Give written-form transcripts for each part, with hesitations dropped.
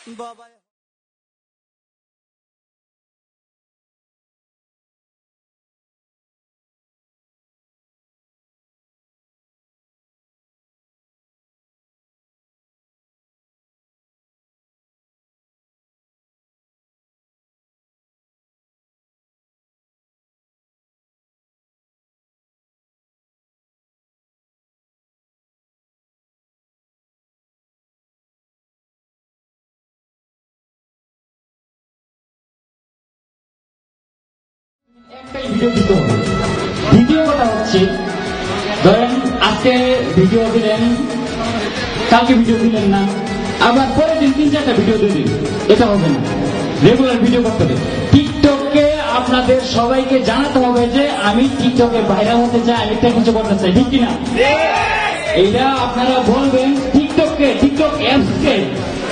বাবা একটাই ভিডিও দিতে হবে। ভিডিও কথা হচ্ছে ধরেন আজকে ভিডিও দিলেন, কালকে ভিডিও দিলেন না, আবার পরের দিন 3-4টা ভিডিও দিলেন, এটা হবে না। রেগুলার ভিডিও করতে হবে। টিকটকে আপনাদের সবাইকে জানাতে হবে যে আমি টিকটকে ভাইরাল হতে চাই, আমি একটা কিছু করতে চাই, ঠিক কিনা? এইটা আপনারা বলবেন টিকটককে, টিকটক অ্যাপসকে,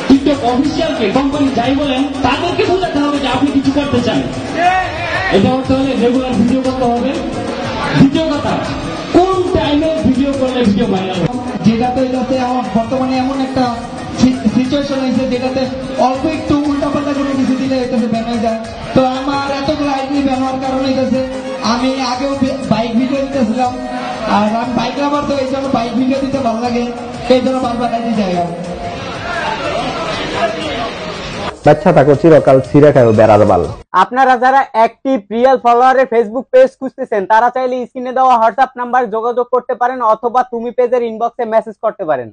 টিকটক অফিসিয়ালকে, কোম্পানি যাই বলেন তাদেরকে বোঝাতে হবে যে আপনি কিছু করতে চান। এটা হতে হলে রেগুলার ভিডিও করতে হবে। দ্বিতীয় কথা, কোন টাইমে ভিডিও করলে ভিডিও ভাইরাল হবে। যেটাতে আমার বর্তমানে এমন একটা সিচুয়েশন হয়েছে যেটাতে অল্প একটু উল্টাপাল্টা করে কিছু দিলে এটাতে ব্যান হয়ে যায়। তো আমার এতগুলো আইডি ব্যান হওয়ার কারণে এটাছে আমি আগেও বাইক ভিডিও দিতেছিলাম, আর আমি বাইক লাভার, তো এই জন্য বাইক ভিডিও দিতে ভালো লাগে, এই জন্য বারবার আইডি যায়। বাচ্চা থাকো চিরকাল ছিঁড়ে খাও বেড়ার বাল। আপনারা যারা অ্যাক্টিভ রিয়েল ফলোয়ারের ফেসবুক পেজ খুঁজতেছেন তারা চাইলে স্ক্রিনে দেওয়া হোয়াটসঅ্যাপ নাম্বার যোগাযোগ করতে পারেন অথবা তুমি পেজের ইনবক্সে মেসেজ করতে পারেন।